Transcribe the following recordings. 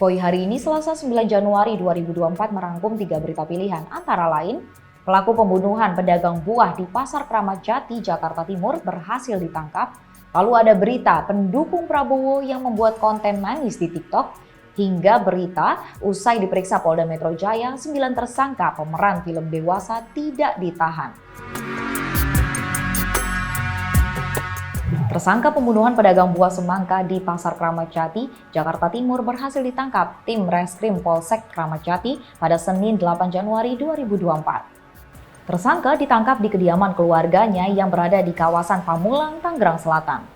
Koi hari ini Selasa 9 Januari 2024 merangkum 3 berita pilihan, antara lain pelaku pembunuhan pedagang buah di Pasar Kramat Jati, Jakarta Timur berhasil ditangkap, lalu ada berita pendukung Prabowo yang membuat konten nangis di TikTok, hingga berita usai diperiksa Polda Metro Jaya, 9 tersangka pemeran film dewasa tidak ditahan. Tersangka pembunuhan pedagang buah semangka di Pasar Kramat Jati, Jakarta Timur berhasil ditangkap tim Reskrim Polsek Kramat Jati pada Senin 8 Januari 2024. Tersangka ditangkap di kediaman keluarganya yang berada di kawasan Pamulang, Tangerang Selatan.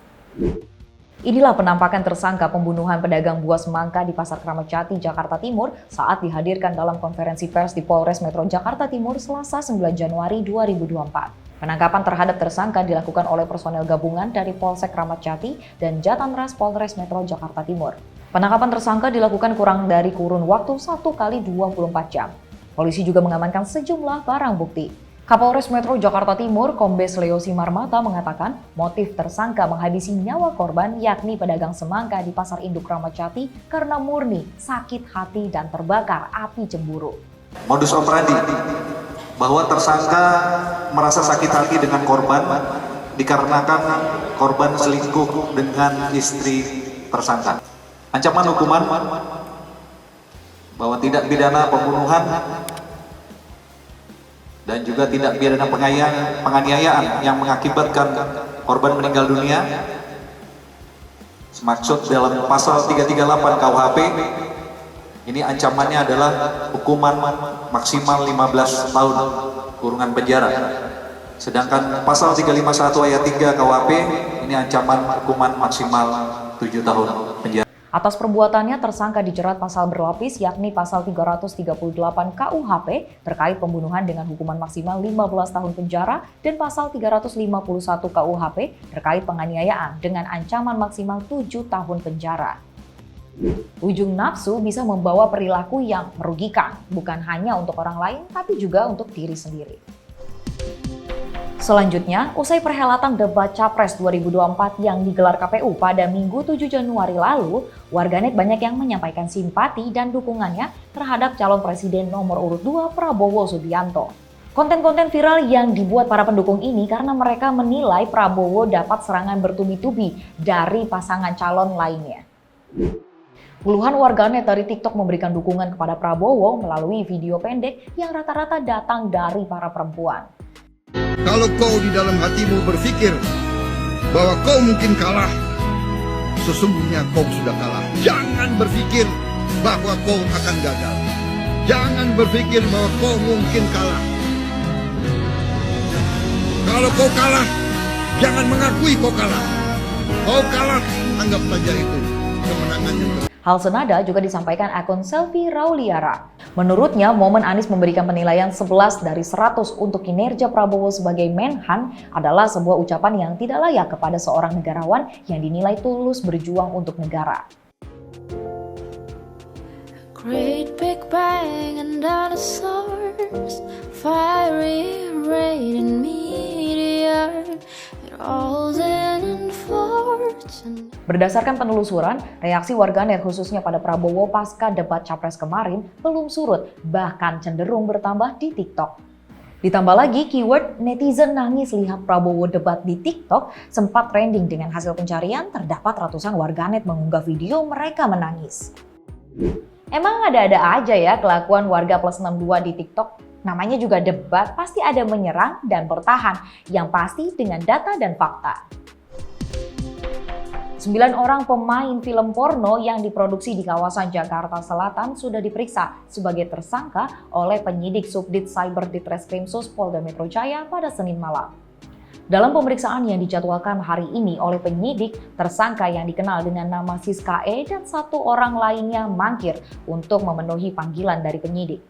Inilah penampakan tersangka pembunuhan pedagang buah semangka di Pasar Kramat Jati, Jakarta Timur saat dihadirkan dalam konferensi pers di Polres Metro Jakarta Timur Selasa 9 Januari 2024. Penangkapan terhadap tersangka dilakukan oleh personel gabungan dari Polsek Kramat Jati dan Jatanras Polres Metro Jakarta Timur. Penangkapan tersangka dilakukan kurang dari kurun waktu 1 kali 24 jam. Polisi juga mengamankan sejumlah barang bukti. Kapolres Metro Jakarta Timur, Kombes Leo Simarmata mengatakan motif tersangka menghabisi nyawa korban yakni pedagang semangka di Pasar Induk Kramat Jati karena murni sakit hati dan terbakar api cemburu. Modus operandi bahwa tersangka merasa sakit hati dengan korban dikarenakan korban selingkuh dengan istri tersangka. Ancaman hukuman bahwa tidak pidana pembunuhan dan juga tidak pidana penganiayaan yang mengakibatkan korban meninggal dunia. Maksud dalam pasal 338 KUHP ini ancamannya adalah hukuman maksimal 15 tahun kurungan penjara. Sedangkan pasal 351 ayat 3 KUHP ini ancaman hukuman maksimal 7 tahun penjara. Atas perbuatannya tersangka dijerat pasal berlapis yakni pasal 338 KUHP terkait pembunuhan dengan hukuman maksimal 15 tahun penjara dan pasal 351 KUHP terkait penganiayaan dengan ancaman maksimal 7 tahun penjara. Ujung nafsu bisa membawa perilaku yang merugikan, bukan hanya untuk orang lain, tapi juga untuk diri sendiri. Selanjutnya, usai perhelatan debat Capres 2024 yang digelar KPU pada Minggu 7 Januari lalu, warganet banyak yang menyampaikan simpati dan dukungannya terhadap calon presiden nomor urut 2 Prabowo Subianto. Konten-konten viral yang dibuat para pendukung ini karena mereka menilai Prabowo dapat serangan bertubi-tubi dari pasangan calon lainnya. Puluhan warganet dari TikTok memberikan dukungan kepada Prabowo melalui video pendek yang rata-rata datang dari para perempuan. Kalau kau di dalam hatimu berpikir bahwa kau mungkin kalah, sesungguhnya kau sudah kalah. Jangan berpikir bahwa kau akan gagal. Jangan berpikir bahwa kau mungkin kalah. Kalau kau kalah, jangan mengakui kau kalah. Kau kalah, anggap saja itu kemenangan yang besar. Hal senada juga disampaikan akun Selfie Rauliara. Menurutnya, momen Anies memberikan penilaian 11 dari 100 untuk kinerja Prabowo sebagai Menhan adalah sebuah ucapan yang tidak layak kepada seorang negarawan yang dinilai tulus berjuang untuk negara. Great big bang and dinosaurs, fiery rain and meteor, it all's in fortune. Berdasarkan penelusuran, reaksi warganet khususnya pada Prabowo pasca debat Capres kemarin belum surut, bahkan cenderung bertambah di TikTok. Ditambah lagi, keyword netizen nangis lihat Prabowo debat di TikTok sempat trending dengan hasil pencarian terdapat ratusan warganet mengunggah video mereka menangis. Emang ada-ada aja ya kelakuan warga plus 62 di TikTok? Namanya juga debat, pasti ada menyerang dan bertahan, yang pasti dengan data dan fakta. 9 orang pemain film porno yang diproduksi di kawasan Jakarta Selatan sudah diperiksa sebagai tersangka oleh penyidik Subdit Cyber Ditreskrimsus Polda Metro Jaya pada Senin malam. Dalam pemeriksaan yang dijadwalkan hari ini oleh penyidik, tersangka yang dikenal dengan nama Siska E dan 1 orang lainnya mangkir untuk memenuhi panggilan dari penyidik.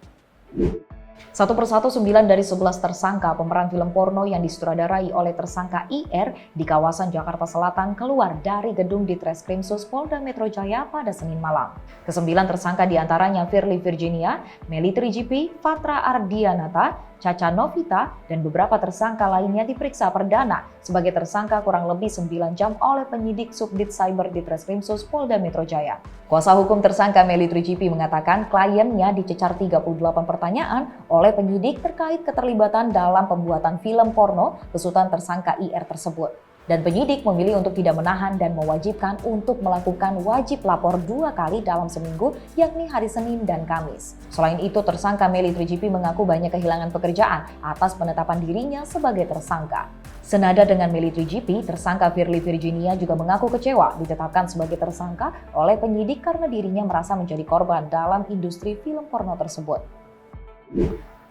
Satu persatu 9 dari 11 tersangka pemeran film porno yang disutradarai oleh tersangka IR di kawasan Jakarta Selatan keluar dari gedung Ditreskrimsus Polda Metro Jaya pada Senin malam. Kesembilan tersangka diantaranya Firly Virginia, Meli Trijipi, Fatra Ardianata, Caca Novita, dan beberapa tersangka lainnya diperiksa perdana sebagai tersangka kurang lebih 9 jam oleh penyidik Subdit Cyber Ditreskrimsus Polda Metro Jaya. Kuasa hukum tersangka Meli Trijipi mengatakan kliennya dicecar 38 pertanyaan oleh penyidik terkait keterlibatan dalam pembuatan film porno besutan tersangka IR tersebut. Dan penyidik memilih untuk tidak menahan dan mewajibkan untuk melakukan wajib lapor 2 kali dalam seminggu, yakni hari Senin dan Kamis. Selain itu, tersangka Meli Trijipi mengaku banyak kehilangan pekerjaan atas penetapan dirinya sebagai tersangka. Senada dengan Meli Trijipi, tersangka Firly Virginia juga mengaku kecewa ditetapkan sebagai tersangka oleh penyidik karena dirinya merasa menjadi korban dalam industri film porno tersebut.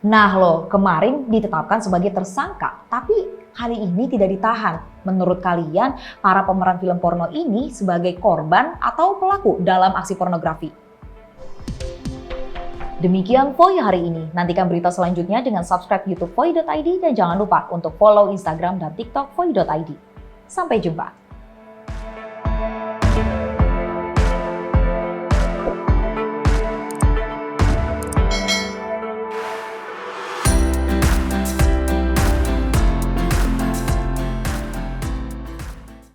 Nah loh, kemarin ditetapkan sebagai tersangka, tapi hari ini tidak ditahan. Menurut kalian, para pemeran film porno ini sebagai korban atau pelaku dalam aksi pornografi? Demikian Voi hari ini. Nantikan berita selanjutnya dengan subscribe YouTube Voi.id dan jangan lupa untuk follow Instagram dan TikTok Voi.id. Sampai jumpa.